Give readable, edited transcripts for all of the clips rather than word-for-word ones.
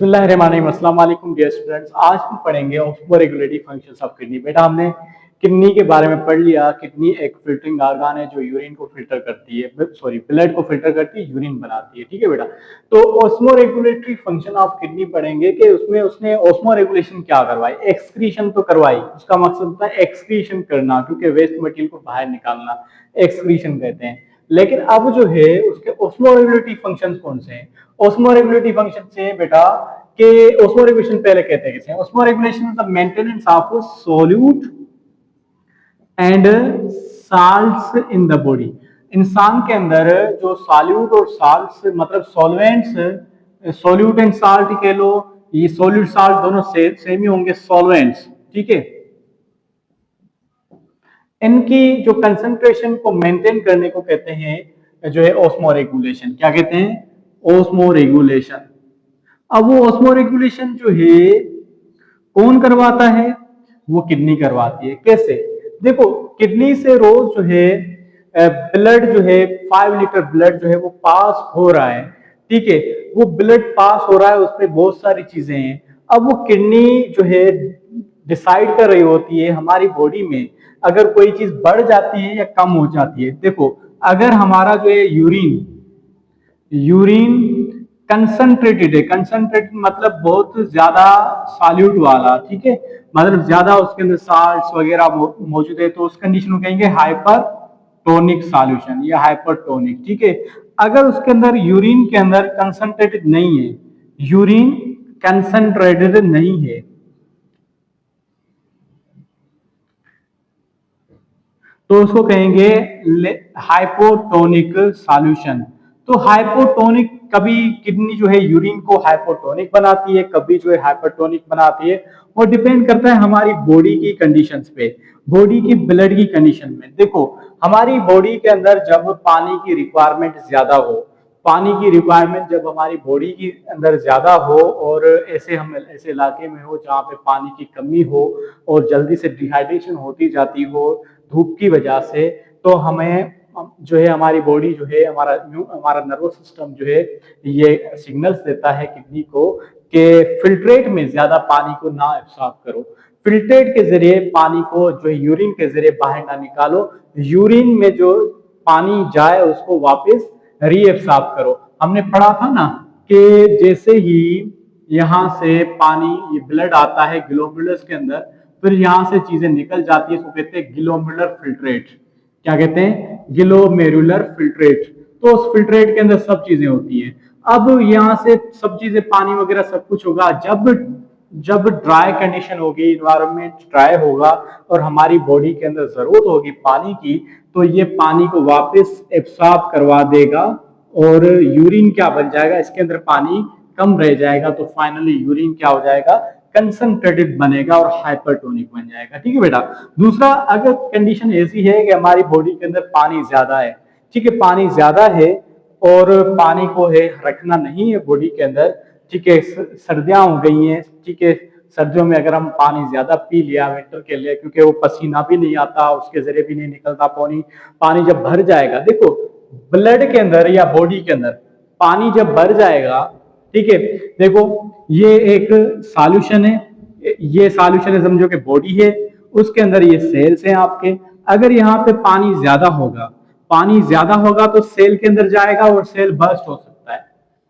बिस्मिल्लाहिर्रहमानिर्रहीम। अस्सलाम वालेकुम डियर स्टूडेंट्स। आज हम पढ़ेंगे ऑस्मोरेगुलेटरी फंक्शंस ऑफ किडनी। बेटा हमने किडनी के बारे में पढ़ लिया। किडनी एक फिल्टरिंग ऑर्गन है जो यूरिन को फिल्टर करती है, सॉरी ब्लड को फिल्टर करती है, यूरिन बनाती है। ठीक है बेटा। तो ऑस्मोरेगुलेटरी फंक्शन ऑफ किडनी पढ़ेंगे कि उसमें उसने ऑस्मोरेगुलेशन क्या करवाई। एक्सक्रीशन तो करवाई, उसका मकसद होता है एक्सक्रीशन करना, क्योंकि वेस्ट मटेरियल को बाहर निकालना एक्सक्रीशन कहते हैं। लेकिन अब जो है उसके ऑस्मोरेगुलेटरी फंक्शंस कौन से हैं? ऑस्मोरेगुलेटरी फंक्शन से बेटा कि ऑस्मोरेगुलेशन पहले कहते हैं किसे? Osmoregulation is the maintenance of solute and salts in the body. इंसान के अंदर जो सॉल्यूट और साल्ट्स मतलब सॉल्वेंट्स, सोल्यूट एंड साल्ट कह लो, ये सोल्यूट साल्ट दोनों सेम ही होंगे, सॉल्वेंट्स। ठीक है, इनकी जो कंसंट्रेशन को मेंटेन करने को कहते हैं जो है ऑस्मोरेगुलेशन। क्या कहते हैं? ऑस्मोरेगुलेशन। अब वो ऑस्मोरेगुलेशन जो है कौन करवाता है? वो किडनी करवाती है। कैसे? देखो, किडनी से रोज जो है ब्लड जो है 5 लीटर ब्लड जो है वो पास हो रहा है। ठीक है, वो ब्लड पास हो रहा है, उसमें बहुत सारी चीजें हैं। अब वो किडनी जो है डिसाइड कर रही होती है हमारी बॉडी में अगर कोई चीज बढ़ जाती है या कम हो जाती है। देखो, अगर हमारा जो है यूरिन कंसंट्रेटेड है, कंसंट्रेटेड मतलब बहुत ज्यादा सॉल्यूट वाला, ठीक है, मतलब ज्यादा उसके अंदर साल्ट्स वगैरह मौजूद है, तो उस कंडीशन को कहेंगे हाइपरटोनिक सॉल्यूशन या हाइपरटोनिक। ठीक है, अगर उसके अंदर यूरिन के अंदर कंसंट्रेटेड नहीं है, यूरिन कंसंट्रेटेड नहीं है, तो उसको कहेंगे हाइपोटोनिक सॉल्यूशन। तो हाइपोटोनिक, कभी किडनी जो है यूरिन को हाइपोटोनिक बनाती है, कभी जो है हाइपरटोनिक बनाती है, और डिपेंड करता है हमारी बॉडी की कंडीशंस पे, बॉडी की ब्लड की कंडीशन में। देखो, हमारी बॉडी के अंदर जब पानी की रिक्वायरमेंट ज्यादा हो, पानी की रिक्वायरमेंट जब हमारी बॉडी के अंदर ज्यादा हो और हम ऐसे इलाके में हो जहाँ पे पानी की कमी हो और जल्दी से डिहाइड्रेशन होती जाती हो धूप की वजह से, तो हमें जो है हमारी बॉडी जो है हमारा नर्वस सिस्टम जो है ये सिग्नल्स देता है किडनी को कि फिल्ट्रेट में ज्यादा पानी को ना एब्सॉर्ब करो, फिल्ट्रेट के जरिए पानी को जो है यूरिन के जरिए बाहर ना निकालो, यूरिन में जो पानी जाए उसको वापस रीएब्सॉर्ब करो। हमने पढ़ा था ना कि जैसे ही यहाँ से पानी, ये ब्लड आता है ग्लोमेरुलस के अंदर, फिर यहाँ से चीजें निकल जाती है, इसको कहते हैं ग्लोमेरुलर फिल्ट्रेट। क्या कहते हैं? Glomerular filtrate. तो उस फिल्ट्रेट के अंदर सब चीजें होती हैं। अब यहाँ से सब चीजें, पानी वगैरह सब कुछ होगा। जब ड्राई कंडीशन होगी, इन्वायरमेंट ड्राई होगा और हमारी बॉडी के अंदर जरूरत होगी पानी की, तो ये पानी को वापस एब्सॉर्ब करवा देगा और यूरिन क्या बन जाएगा, इसके अंदर पानी कम रह जाएगा, तो फाइनली यूरिन क्या हो जाएगा? कंसंट्रेटेड बनेगा और हाइपरटोनिक बन जाएगा। ठीक है बेटा। दूसरा, अगर कंडीशन ऐसी है कि हमारी बॉडी के अंदर पानी ज्यादा है, ठीक है, पानी ज्यादा है और पानी को है रखना नहीं है बॉडी के अंदर, ठीक है, सर्दियां हो गई हैं, ठीक है, सर्दियों में अगर हम पानी ज्यादा पी लिया विंटर के लिए, क्योंकि वो पसीना भी नहीं आता, उसके जरिए भी नहीं निकलता पानी, पानी जब भर जाएगा, देखो ब्लड के अंदर या बॉडी के अंदर पानी जब भर जाएगा, ठीक है, देखो ये एक सॉल्यूशन है, ये सॉल्यूशन है, समझो कि बॉडी है, उसके अंदर ये सेल्स हैं आपके। अगर यहाँ पे पानी ज्यादा होगा, पानी ज्यादा होगा तो सेल के अंदर जाएगा और सेल बर्स्ट हो सकता है।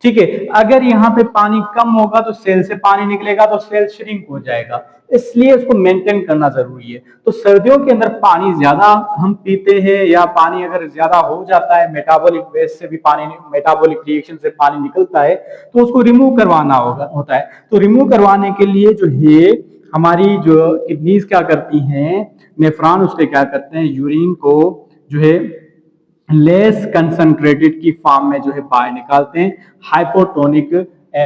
ठीक है, अगर यहाँ पे पानी कम होगा तो सेल से पानी निकलेगा तो सेल श्रिंक हो जाएगा, इसलिए उसको मेंटेन करना जरूरी है। तो सर्दियों के अंदर पानी ज्यादा हम पीते हैं या पानी अगर ज्यादा हो जाता है, मेटाबॉलिक वेस्ट से भी पानी, मेटाबॉलिक रिएक्शन से पानी निकलता है, तो उसको रिमूव करवाना होता है। तो रिमूव करवाने के लिए जो है हमारी जो किडनीज क्या करती हैं, नेफ्रॉन उसके क्या करते हैं, यूरिन को जो है लेस कंसंट्रेटेड की फॉर्म में जो है बाहर निकालते हैं, हाइपोटोनिक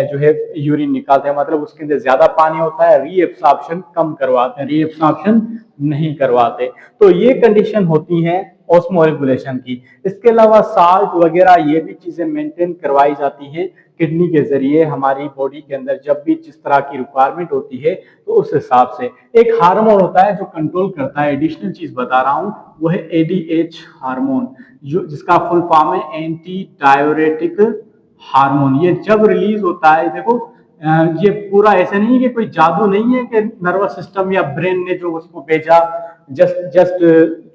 जो है यूरिन निकालते हैं, मतलब उसके अंदर ज्यादा पानी होता है, रीएब्सॉर्प्शन कम करवाते हैं, रीएब्सॉर्प्शन नहीं करवाते। तो ये कंडीशन होती है ऑस्मोरेगुलेशन की। इसके अलावा साल्ट वगैरह ये भी चीजें मेंटेन करवाई जाती हैं किडनी के जरिए हमारी बॉडी के अंदर, जब भी जिस तरह की रिक्वायरमेंट होती है तो उस हिसाब से। एक हार्मोन होता है जो कंट्रोल करता है, एडिशनल चीज बता रहा हूं, वो है एडीएच हार्मोन, जो जिसका फुल फॉर्म है एंटी डाययूरेटिक हार्मोन। ये जब रिलीज होता है, देखो ये पूरा ऐसे नहीं है कि कोई जादू नहीं है कि नर्वस सिस्टम या ब्रेन ने जो उसको भेजा जस्ट जस्ट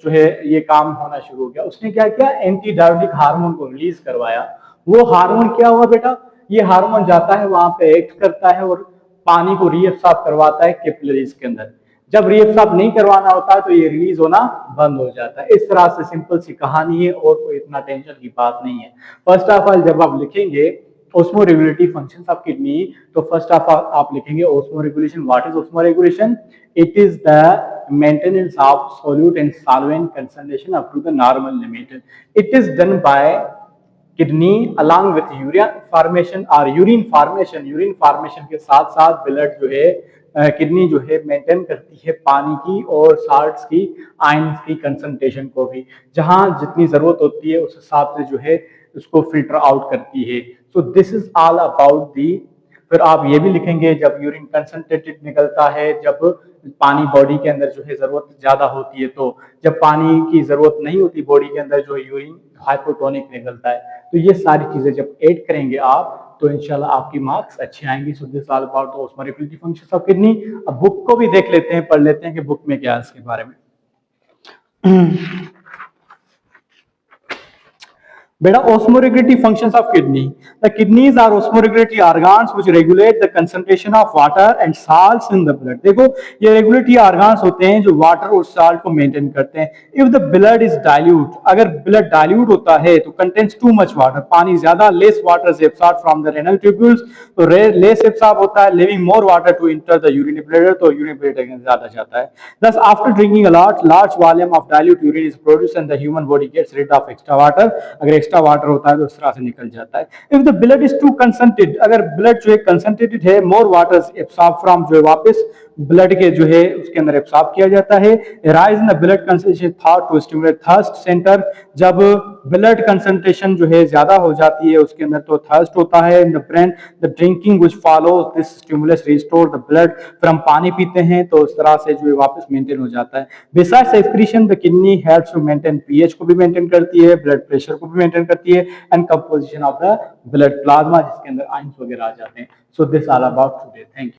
जो है ये काम होना शुरू हो गया। उसने क्या किया, एंटी डायबिटिक हार्मोन को रिलीज करवाया। वो हार्मोन क्या हुआ बेटा, ये हार्मोन जाता है वहां पे एक्ट करता है और पानी को रीअब्सॉर्ब करवाता है कैपिलरीज के अंदर। जब रीअब्सॉर्ब नहीं करवाना होता है तो ये रिलीज होना बंद हो जाता है। इस तरह से सिंपल सी कहानी है और कोई इतना टेंशन की बात नहीं है। फर्स्ट ऑफ ऑल जब आप लिखेंगे osmoregulatory functions of kidney, तो फर्स्ट ऑफ ऑल आप लिखेंगे osmoregulation। What is osmoregulation? It is the maintenance of solute and solvent concentration up to the normal limit. It is done by kidney along with urea formation or urine formation। Urine formation के साथ साथ blood जो है kidney जो है maintain करती है पानी की और साल्ट्स की, आयंस की कंसंट्रेशन को भी, जहां जितनी जरूरत होती है उस हिसाब से जो है उसको फिल्टर आउट करती है। So this is all about the. फिर आप ये भी लिखेंगे जब यूरिन कंसंट्रेटेड निकलता है, जब पानी बॉडी के अंदर जो है जरूरत ज्यादा होती है, तो जब पानी की जरूरत नहीं होती बॉडी के अंदर जो यूरिन हाइपोटोनिक निकलता है। तो ये सारी चीजें जब ऐड करेंगे आप तो इंशाल्लाह आपकी मार्क्स अच्छे आएंगे। So this all about the osmoregulatory functions of kidney. अब बुक को भी देख लेते हैं, पढ़ लेते हैं कि बुक में क्या है इसके बारे में। बेटा osmoregulatory functions of kidney, the kidneys are osmoregulatory organs which regulate the concentration of water and salts in the blood। देखो ये रेगुलेटरी ऑर्गन्स होते हैं जो वाटर और साल्ट को मेंटेन करते हैं। If the blood is dilute, अगर ब्लड डाइल्यूट होता है तो कंटेन्स टू मच वाटर, पानी ज्यादा, less water is absorb from the renal tubules, तो लेस एब्सॉर्ब होता है, living more water to enter the urinary bladder, तो यूरिनरी ब्लैडर के ज्यादा जाता है। thus after drinking a lot large volume of dilute urine is produced and the human body gets rid of extra water। अगर extra water होता है तो इस तरह से निकल जाता है। If the blood is too concentrated, अगर ब्लड जो है कंसंट्रेटेड है, मोर वाटर एब्सॉर्ब फ्रॉम, जो है वापस ब्लड के जो है उसके अंदर एब्सॉर्ब किया जाता है। Rise in the blood concentration thought to stimulate thirst centre, जब ब्लड कंसंट्रेशन जो है ज्यादा हो जाती है उसके अंदर तो थर्स्ट होता है। In the brain the drinking which follows this stimulus restore the blood, फिर हम पानी पीते हैं तो इस तरह से जो है वापस मेंटेन हो जाता है। Besides excretion the kidney helps to maintain pH को भी मेंटेन करती है, ब्लड प्रेशर को भी मेंटेन करती है, and composition of the blood plasma जिसके अंदर आयंस वगैरह आ जाते हैं। सो this all about today, thank you.